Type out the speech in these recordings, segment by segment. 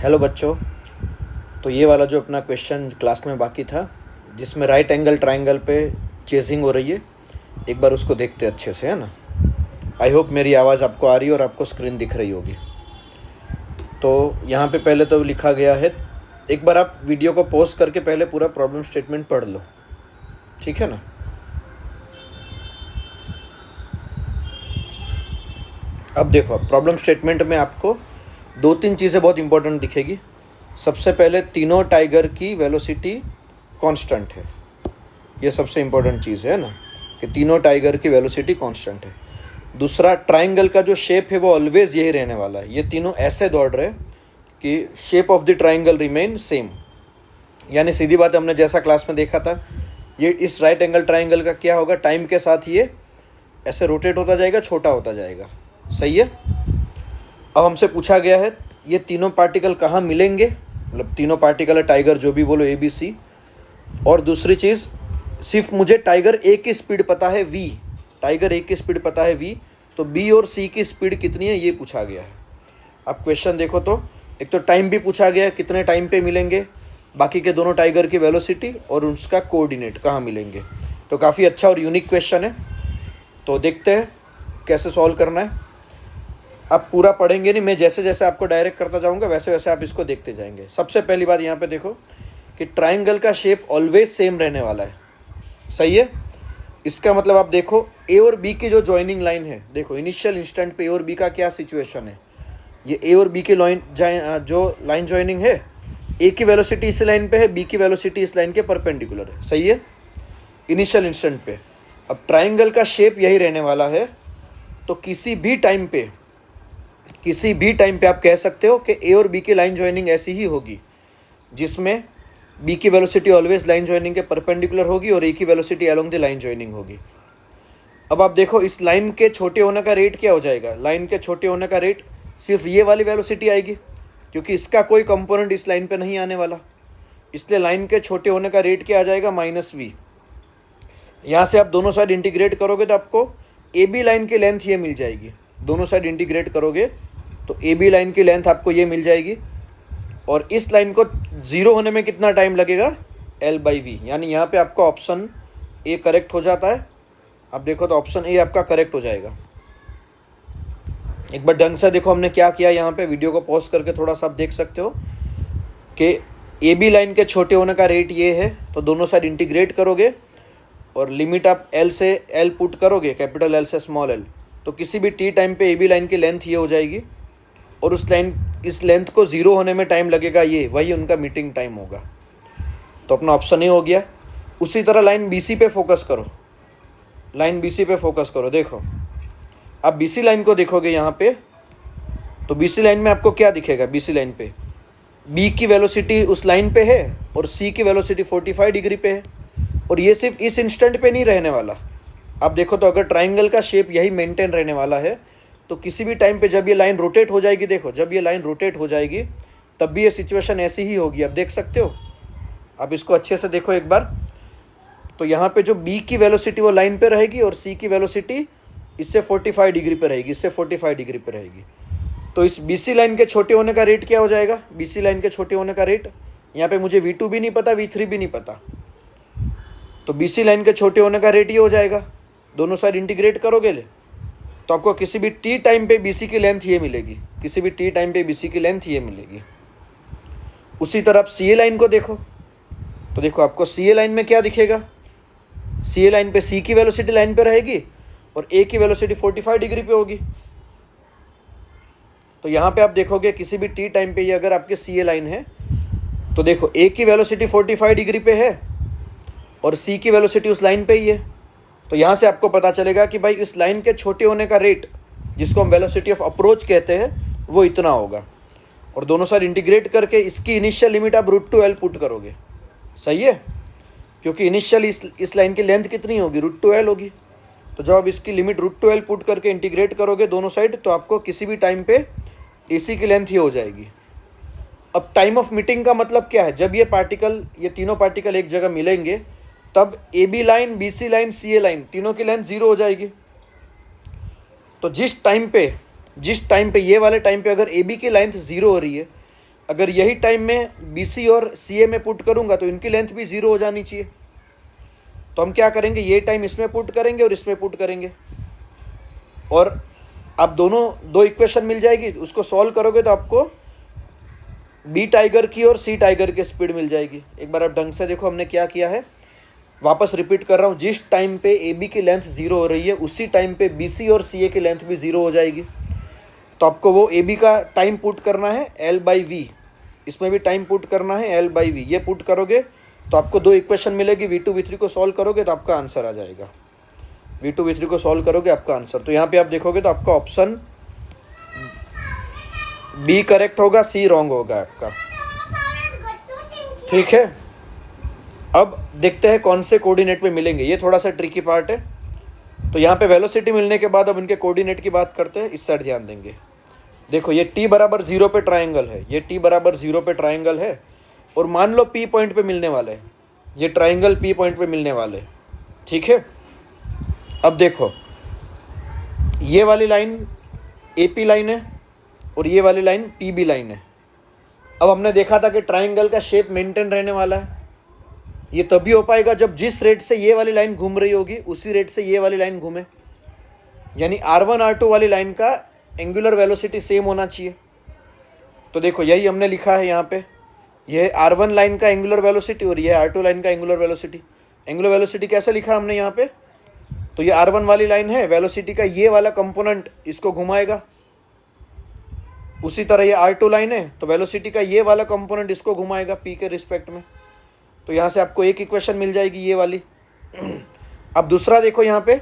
Hello बच्चों। तो ये वाला जो अपना क्वेश्चन क्लास में बाकी था, जिसमें राइट एंगल ट्रायंगल पे चेजिंग हो रही है, एक बार उसको देखते अच्छे से, है ना। आई होप मेरी आवाज़ आपको आ रही है और आपको स्क्रीन दिख रही होगी। तो यहाँ पे पहले तो लिखा गया है, एक बार आप वीडियो को पॉज करके पहले पूरा प्रॉब्लम स्टेटमेंट पढ़ लो, ठीक है ना। अब देखो, प्रॉब्लम स्टेटमेंट में आपको दो तीन चीज़ें बहुत इंपॉर्टेंट दिखेगी। सबसे पहले तीनों टाइगर की वेलोसिटी कांस्टेंट है, ये सबसे इम्पोर्टेंट चीज़ है ना, कि तीनों टाइगर की वेलोसिटी कांस्टेंट है। दूसरा, ट्राइंगल का जो शेप है वो ऑलवेज यही रहने वाला है, ये तीनों ऐसे दौड़ रहे कि shape of the triangle remain same. यानी सीधी बात, हमने जैसा क्लास में देखा था, ये इस राइट एंगल ट्राइंगल का क्या होगा, टाइम के साथ ये ऐसे रोटेट होता जाएगा, छोटा होता जाएगा। सही है। अब हमसे पूछा गया है ये तीनों पार्टिकल कहाँ मिलेंगे, मतलब तीनों पार्टिकल है टाइगर, जो भी बोलो, ए बी सी। और दूसरी चीज़, सिर्फ मुझे टाइगर ए की स्पीड पता है v, टाइगर ए की स्पीड पता है v, तो b और c की स्पीड कितनी है ये पूछा गया है। अब क्वेश्चन देखो, तो एक तो टाइम भी पूछा गया है, कितने टाइम पे मिलेंगे बाकी के दोनों टाइगर की वेलोसिटी, और उसका कोऑर्डिनेट कहाँ मिलेंगे। तो काफ़ी अच्छा और यूनिक क्वेश्चन है। तो देखते हैं कैसे सॉल्व करना है। आप पूरा पढ़ेंगे नहीं, मैं जैसे जैसे आपको डायरेक्ट करता जाऊंगा वैसे वैसे आप इसको देखते जाएंगे। सबसे पहली बात यहाँ पे देखो कि ट्राइंगल का शेप ऑलवेज सेम रहने वाला है। सही है। इसका मतलब आप देखो, ए और बी की जो जॉइनिंग लाइन है, देखो इनिशियल इंस्टेंट पे ए और बी का क्या सिचुएशन है। ये ए और बी की लाइन जो लाइन जॉइनिंग है, ए की वेलोसिटी इस लाइन पे है, बी की वेलोसिटी इस लाइन के परपेंडिकुलर है। सही है, इनिशियल इंस्टेंट पे। अब ट्राइंगल का शेप यही रहने वाला है, तो किसी भी टाइम पे आप कह सकते हो कि ए और बी की लाइन जॉइनिंग ऐसी ही होगी, जिसमें बी की वेलोसिटी ऑलवेज लाइन जॉइनिंग के परपेंडिकुलर होगी और ए की velocity along the line joining होगी। अब आप देखो, इस लाइन के छोटे होने का रेट क्या हो जाएगा, लाइन के छोटे होने का रेट सिर्फ ये वाली वेलोसिटी आएगी, क्योंकि इसका कोई कंपोनेंट इस लाइन पे नहीं आने वाला, इसलिए लाइन के छोटे होने का रेट क्या आ जाएगा, -v। यहाँ से आप दोनों साइड इंटीग्रेट करोगे तो आपको ए बी लाइन की लेंथ ये मिल जाएगी। दोनों साइड इंटीग्रेट करोगे तो ए बी लाइन की लेंथ आपको ये मिल जाएगी, और इस लाइन को ज़ीरो होने में कितना टाइम लगेगा, L/v। यानी यहाँ पे आपका ऑप्शन ए करेक्ट हो जाता है। आप देखो तो ऑप्शन ए आपका करेक्ट हो जाएगा। एक बार ढंग से देखो हमने क्या किया, यहाँ पे वीडियो को पॉज करके थोड़ा सा आप देख सकते हो कि ए बी लाइन के छोटे होने का रेट ये है, तो दोनों साइड इंटीग्रेट करोगे और लिमिट आप L से L पुट करोगे, कैपिटल L से स्मॉल l, तो किसी भी टी टाइम पे ए बी लाइन की लेंथ ये हो जाएगी, और इस लेंथ को ज़ीरो होने में टाइम लगेगा, ये वही उनका मीटिंग टाइम होगा। तो अपना ऑप्शन ए हो गया। उसी तरह लाइन BC पे फोकस करो, लाइन BC पे फोकस करो। देखो, आप BC लाइन को देखोगे यहाँ पे, तो BC लाइन में आपको क्या दिखेगा, BC लाइन पे B की वेलोसिटी उस लाइन पे है और C की वेलोसिटी 45 डिग्री पे है, और ये सिर्फ इस इंस्टेंट पे नहीं रहने वाला। आप देखो तो अगर ट्राइंगल का शेप यही मेंटेन रहने वाला है, तो किसी भी टाइम पे जब ये लाइन रोटेट हो जाएगी, देखो जब ये लाइन रोटेट हो जाएगी तब भी ये सिचुएशन ऐसी ही होगी। आप देख सकते हो, आप इसको अच्छे से देखो एक बार। तो यहाँ पे जो B की वेलोसिटी वो लाइन पे रहेगी और C की वेलोसिटी इससे 45 डिग्री पे रहेगी, इससे 45 डिग्री पे रहेगी। तो इस BC लाइन के छोटे होने का रेट क्या हो जाएगा, BC लाइन के छोटे होने का रेट, यहाँ पे मुझे V2 भी नहीं पता, V3 भी नहीं पता, तो BC लाइन के छोटे होने का रेट ये हो जाएगा। दोनों साइड इंटीग्रेट करोगे तो आपको किसी भी टी टाइम पे BC की लेंथ ये मिलेगी, किसी भी टी टाइम पे BC की लेंथ ये मिलेगी। उसी तरह आप CA लाइन को देखो, तो देखो आपको CA लाइन में क्या दिखेगा, CA लाइन पे C की वेलोसिटी लाइन पे रहेगी और A की वेलोसिटी 45 डिग्री पे होगी। तो यहाँ पे आप देखोगे किसी भी टी टाइम पे ये अगर आपके CA लाइन है, तो देखो A की वेलोसिटी 45 डिग्री पे है और C की वेलोसिटी उस लाइन पे ही है। तो यहाँ से आपको पता चलेगा कि भाई इस लाइन के छोटे होने का रेट, जिसको हम वेलोसिटी ऑफ अप्रोच कहते हैं, वो इतना होगा, और दोनों साइड इंटीग्रेट करके इसकी इनिशियल लिमिट आप √2L पुट करोगे। सही है, क्योंकि इनिशियल इस लाइन की लेंथ कितनी होगी, √2L होगी। तो जब आप इसकी लिमिट √2L पुट करके इंटीग्रेट करोगे दोनों साइड, तो आपको किसी भी टाइम पे AC की लेंथ ही हो जाएगी। अब टाइम ऑफ मीटिंग का मतलब क्या है, जब ये तीनों पार्टिकल एक जगह मिलेंगे, तब AB line, BC line, CA line तीनों की लेंथ 0 हो जाएगी। तो जिस टाइम पे ये वाले टाइम पे अगर AB की लेंथ 0 हो रही है, अगर यही टाइम में बी सी और सी ए में पुट करूँगा तो इनकी लेंथ भी 0 हो जानी चाहिए। तो हम क्या करेंगे, ये टाइम इसमें पुट करेंगे और इसमें पुट करेंगे, और आप दो इक्वेशन मिल जाएगी, उसको सॉल्व करोगे तो आपको बी टाइगर की और सी टाइगर की स्पीड मिल जाएगी। एक बार आप ढंग से देखो हमने क्या किया है, वापस रिपीट कर रहा हूँ, जिस टाइम पे ए बी की लेंथ 0 हो रही है उसी टाइम पे बी सी और सी ए की लेंथ भी 0 हो जाएगी। तो आपको वो ए बी का टाइम पुट करना है L/V, इसमें भी टाइम पुट करना है L/V। ये पुट करोगे तो आपको दो इक्वेशन मिलेगी, V2 V3 को सॉल्व करोगे तो आपका आंसर आ जाएगा। V2 V3 को सॉल्व करोगे आपका आंसर, तो यहाँ पे आप देखोगे तो आपका ऑप्शन बी करेक्ट होगा, सी रॉन्ग होगा आपका। ठीक है, अब देखते हैं कौन से कोऑर्डिनेट में मिलेंगे, ये थोड़ा सा ट्रिकी पार्ट है। तो यहाँ पे वेलोसिटी मिलने के बाद अब इनके कोऑर्डिनेट की बात करते हैं, इस साइड ध्यान देंगे। देखो ये t बराबर 0 पे ट्राइंगल है, ये t बराबर 0 पे ट्राइंगल है, और मान लो P पॉइंट पे मिलने वाले हैं, ये ट्राइंगल P पॉइंट पे मिलने वाले, ठीक है। अब देखो ये वाली लाइन AP लाइन है और ये वाली लाइन PB लाइन है। अब हमने देखा था कि ट्राइंगल का शेप मेंटेन रहने वाला है, ये तभी हो पाएगा जब जिस रेट से ये वाली लाइन घूम रही होगी उसी रेट से ये वाली लाइन घूमे, यानी R1 R2 वाली लाइन का एंगुलर वेलोसिटी सेम होना चाहिए। तो देखो यही हमने लिखा है यहाँ पे, यह R1 लाइन का एंगुलर वेलोसिटी और यह R2 लाइन का एंगुलर वेलोसिटी। एंगुलर वेलोसिटी कैसे लिखा हमने यहाँ पे, तो ये R1 वाली लाइन है, वेलोसिटी का ये वाला कंपोनेंट इसको घुमाएगा, उसी तरह ये R2 लाइन है तो वेलोसिटी का ये वाला कंपोनेंट इसको घुमाएगा P के रिस्पेक्ट में। तो यहाँ से आपको एक इक्वेशन मिल जाएगी ये वाली। अब दूसरा देखो यहाँ पे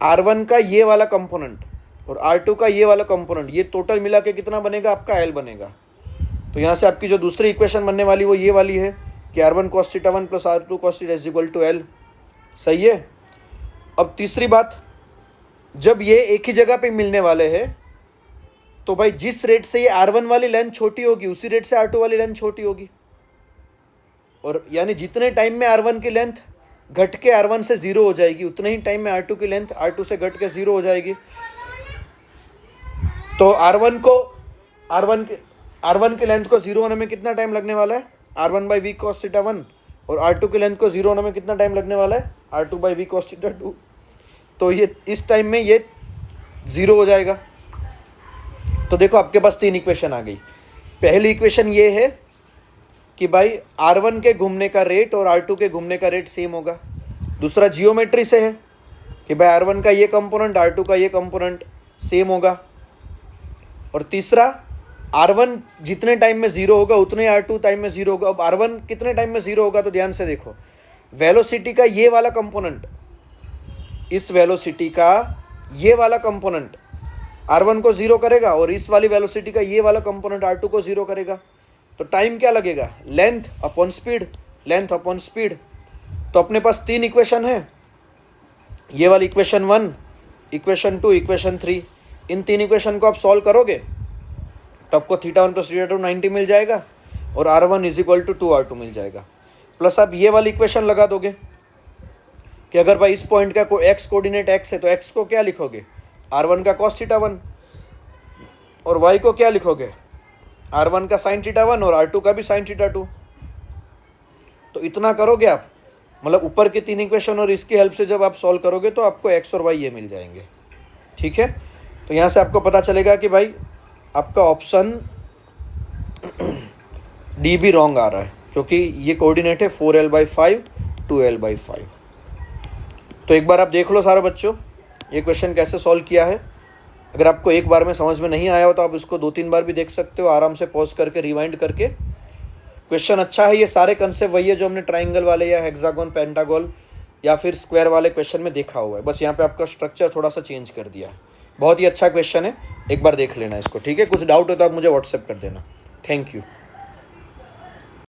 R1 का ये वाला कंपोनेंट और R2 का ये वाला कंपोनेंट, ये टोटल मिला के कितना बनेगा आपका L बनेगा। तो यहाँ से आपकी जो दूसरी इक्वेशन बनने वाली वो ये वाली है कि R1 cos θ 1 plus R2 cos θ is equal to L। सही है। अब तीसरी बात, जब ये एक ही जगह पे मिलने वाले हैं तो भाई जिस रेट से ये R1 वाली लेंथ छोटी होगी उसी रेट से R2 वाली लेंथ छोटी होगी, और यानी जितने टाइम में R1 की लेंथ घट के R1 से 0 हो जाएगी उतने ही टाइम में R2 की लेंथ R2 से घट के 0 हो जाएगी। तो R1 की लेंथ को 0 होने में कितना टाइम लगने वाला है, R1/V cos θ 1, और R2 की लेंथ को 0 होने में कितना टाइम लगने वाला है, R2/V cos θ 2। तो ये इस टाइम में ये 0 हो जाएगा। तो देखो आपके पास तीन इक्वेशन आ गई। पहली इक्वेशन ये है कि भाई R1 के घूमने का रेट और R2 के घूमने का रेट सेम होगा। दूसरा जियोमेट्री से है कि भाई R1 का ये कंपोनेंट R2 का ये कंपोनेंट सेम होगा। और तीसरा R1 जितने टाइम में 0 होगा उतने R2 टाइम में 0 होगा। अब R1 कितने टाइम में 0 होगा तो ध्यान से देखो, वेलोसिटी का ये वाला कंपोनेंट, इस वेलोसिटी का ये वाला कंपोनेंट R1 को 0 करेगा और इस वाली वेलोसिटी का ये वाला कंपोनेंट R2 को 0 करेगा। तो टाइम क्या लगेगा, length upon speed, length upon speed. तो अपने पास तीन इक्वेशन है, ये वाली इक्वेशन 1, इक्वेशन 2, इक्वेशन 3। इन तीन इक्वेशन को आप सॉल्व करोगे तो आपको θ1 प्लस θ2 90 मिल जाएगा और R1 is equal to 2R2 मिल जाएगा। प्लस आप ये वाली इक्वेशन लगा दोगे कि अगर भाई इस पॉइंट का कोई x कोऑर्डिनेट x है तो x को क्या लिखोगे, R1 का cos θ 1, और y को क्या लिखोगे, R1 का sin θ 1 और R2 का भी sin θ 2। तो इतना करोगे आप, मतलब ऊपर के तीन इक्वेशन और इसकी हेल्प से जब आप सॉल्व करोगे तो आपको x और y ये मिल जाएंगे। ठीक है, तो यहाँ से आपको पता चलेगा कि भाई आपका ऑप्शन डी भी रॉन्ग आ रहा है, क्योंकि ये कोऑर्डिनेट है 4L/5 2L/5। तो एक बार आप देख लो सारे बच्चों ये क्वेश्चन कैसे सॉल्व किया है। अगर आपको एक बार में समझ में नहीं आया हो तो आप इसको 2-3 बार भी देख सकते हो, आराम से पॉज करके रिवाइंड करके। क्वेश्चन अच्छा है, ये सारे कंसेप्ट वही है जो हमने ट्राइंगल वाले या हेक्सागोन, पेंटागोन या फिर स्क्वायर वाले क्वेश्चन में देखा हुआ है, बस यहाँ पे आपका स्ट्रक्चर थोड़ा सा चेंज कर दिया है। बहुत ही अच्छा क्वेश्चन है, एक बार देख लेना इसको। ठीक है, कुछ डाउट हो तो आप मुझे व्हाट्सएप कर देना। Thank you.